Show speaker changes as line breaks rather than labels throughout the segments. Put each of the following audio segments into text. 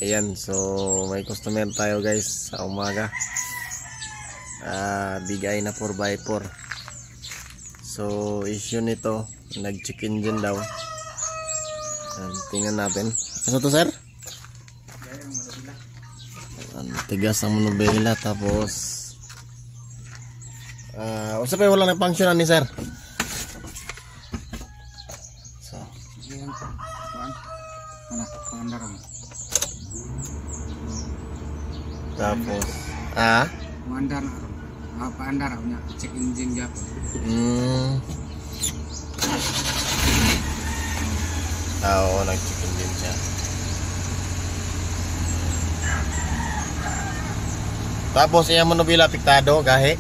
Ayan, so may customer tayo guys sa umaga. Bigay na 4x4. So issue nito, nag-check engine daw. Tingnan natin. Ano to, sir? Tigas ang monobela. Tapos usap pa wala na function ni sir. So tapos
mandar paandar nya check engine gap.
Oo, nag-check engine siya. Tapos iya mo nobila apektado gahe.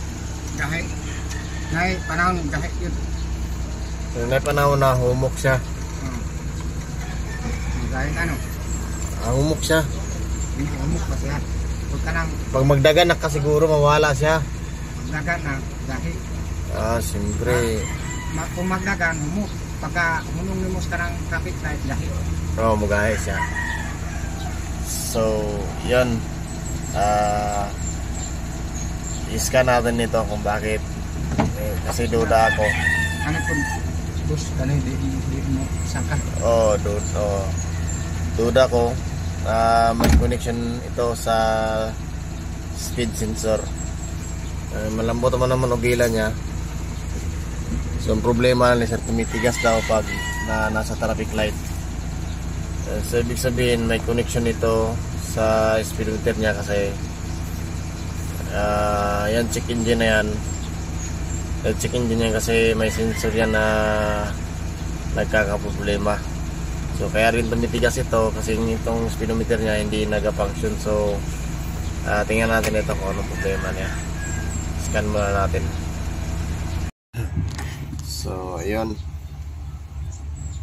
Nay panahon gahe yun.
Nay panahon na humok siya.
Gahe ano?
Humok siya.
Humok pa siya.
Pag magdagan na kasiguro mawala siya.
Magdagan na gahe.
Siyempre.
Kung magdagan humok, pagka hunong nimos ka ng traffic light gahe.
Oo, magahe siya. So, yan. I-scan natin nito kung bakit. Kasi duda ako.
Ano po? Bus, ano di mo sangka?
Duda ko. May connection ito sa speed sensor. Malambot naman ubila niya. So ang problema ni sir, tumitigas daw pag nasa traffic light. So ibig sabihin may connection ito sa speedometer niya kasi yan, check engine na yan. Check engine yan kasi may sensor yan na nagkakaproblema. So kaya rin tumitigas ito kasi itong speedometer niya hindi nag-function. So tingnan natin ito kung anong problema niya. Scan muna natin. So ayun,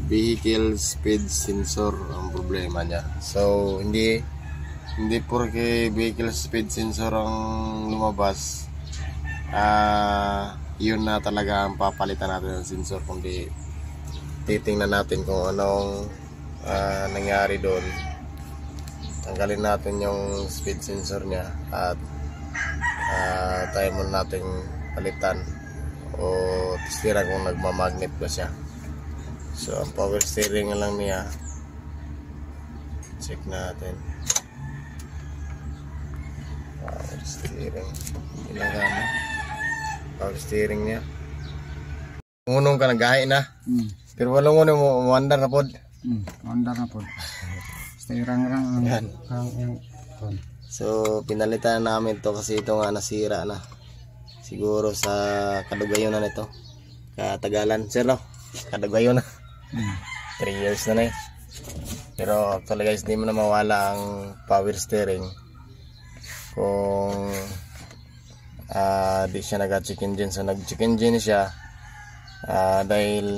vehicle speed sensor ang problema niya. So hindi porke vehicle speed sensor ang lumabas yun na talaga ang papalitan natin ng sensor, kundi titingnan natin kung anong nangyari doon. Tanggalin natin yung speed sensor niya at tayo muna natin palitan o testiran kung nagmamagnet ba siya. So ang power steering lang niya, check natin. Power steering ginagana, power steering niya. Ngunong ka nagahe na. Pero walang ngunong mo mandar na pod.
Mandar na pod. Steering-rang ang
So pinalitan namin to kasi ito nga nasira na. Siguro sa kadugayon na nito. Katagalan, sir, no? Kadugayon na. 3 years na eh. Pero actually guys, di mo na mawala ang power steering kung di siya nag-check engine. So nag-check engine siya dahil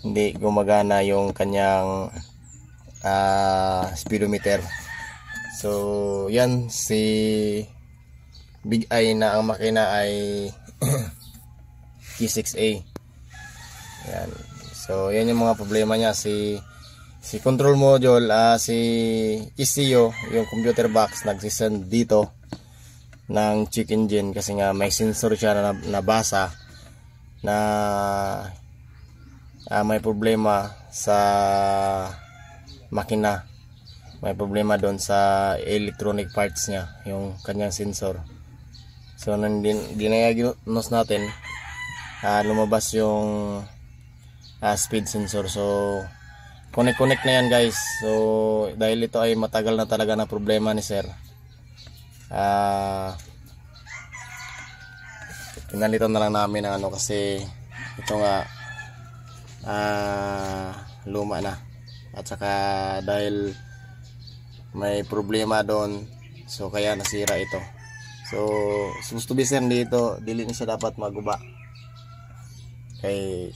hindi gumagana yung kanyang speedometer. So yan, si Big Eye na ang makina ay K6A. Yan. So yan yung mga problema niya. Si control module, si ECU, yung computer box, nagsisend dito ng check engine kasi nga may sensor siya na nabasa na may problema sa makina. May problema doon sa electronic parts niya, yung kanyang sensor. So nang dinayagnos natin, lumabas yung speed sensor. So connect na yan guys. So dahil ito ay matagal na talaga na problema ni sir, pinalitan na lang namin ng kasi ito nga luma na, at saka dahil may problema doon, so kaya nasira ito. So supposed to be sir, dito dili na siya dapat maguba kay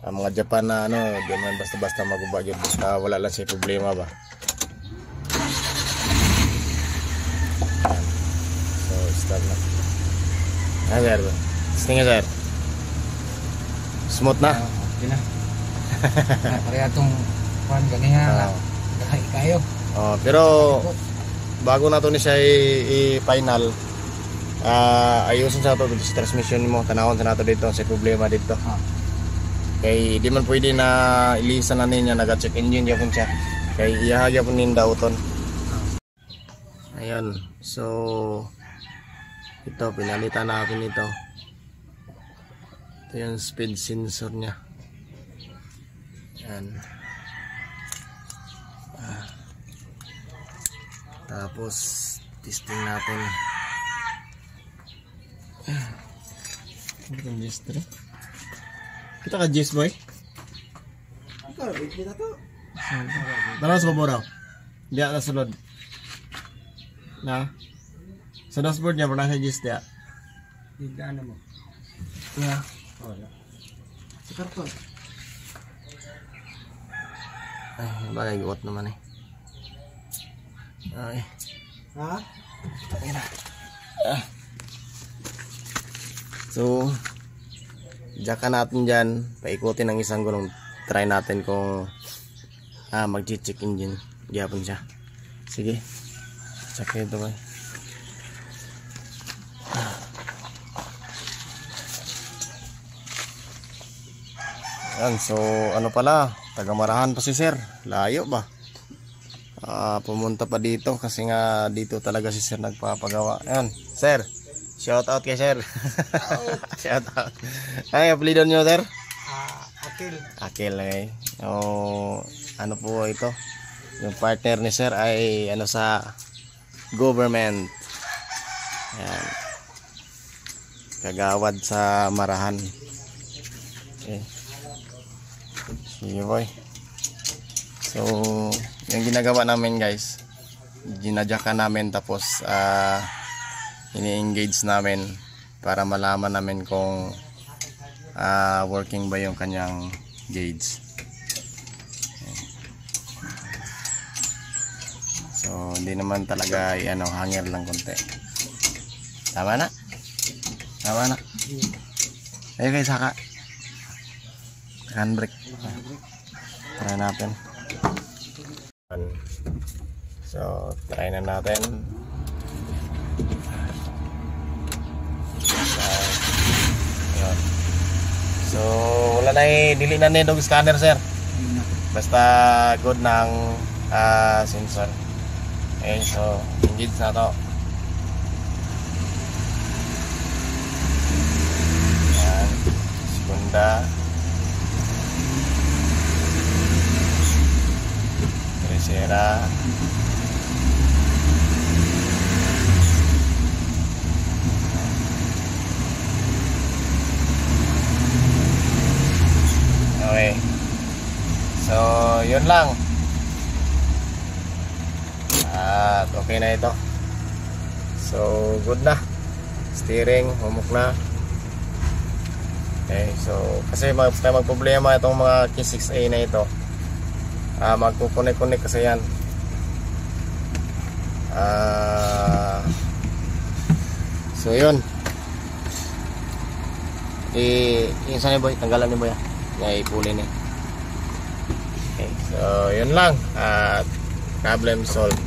ang mga Japan na di man basta-basta maguba yun, basta wala lang siya problema ba. So start na. Sir, tingnan sir, smooth na.
Okay na. Pareha itong kuhan ganihan lang. Gahay kayo.
Pero bago na to ni siya i-final, ayusin sa to sa transmission mo, tanawon sa nato dito sa problema dito. Kay di man pwede na ilisan na niya naga-check engine yapon siya. Kay iyahagya po nin dauton. Ayan. So ito pinalitan natin ito. Ito yung speed sensor niya. Ayan. Tapos testing natin. Ano Jis to? Kita ka Jis boy?
Ikaw, kita to.
Tara sa babaw. Diya na sulod. Na? Sa dashboard niya pernah sa Jis diya.
Ano mo?
Yeah.
Wala. Sa karton.
Ay, bagay guwat naman eh. Ay.
Ha?
So, jacka natin dyan. Paikutin ng isang gulong. Try natin kung mag-check engine. Gihapon siya. Sige. Check ito ba? Yan. So, ano pala? Taga-Marahan pa si sir. Layo ba? Pumunta pa dito kasi nga dito talaga si sir nagpapagawa. Ayan, sir. Shout out kay sir. Shout out. Ay, apelido nyo sir?
Akil.
Akil eh. Ano po ito? Yung partner ni sir ay ano sa government. Ayan. Kagawad sa Marahan. Okay. Sige boy. So, yung ginagawa namin guys, ginadyakan namin tapos ini-engage namin para malaman namin kung working ba yung kanyang gauge. So, hindi naman talaga hanger lang konti. Tama na? Tama na? Ayun guys, saka handbrake. Try natin. So, try na natin. Ayun. So, wala na dili na nidog scanner sir. Basta good ng sensor. Okay, so engage na to. Ayan. Segunda. Tercera. Okay. So, yun lang. At okay na ito. So, good na. Steering, humok na. Okay, so kasi magproblema itong mga K6A na ito. Magkukunik-kunik kasi yan. So, yun. Yung sana boy, tanggalan ni boy na ipulin eh. Okay, so yun lang. Problem solved.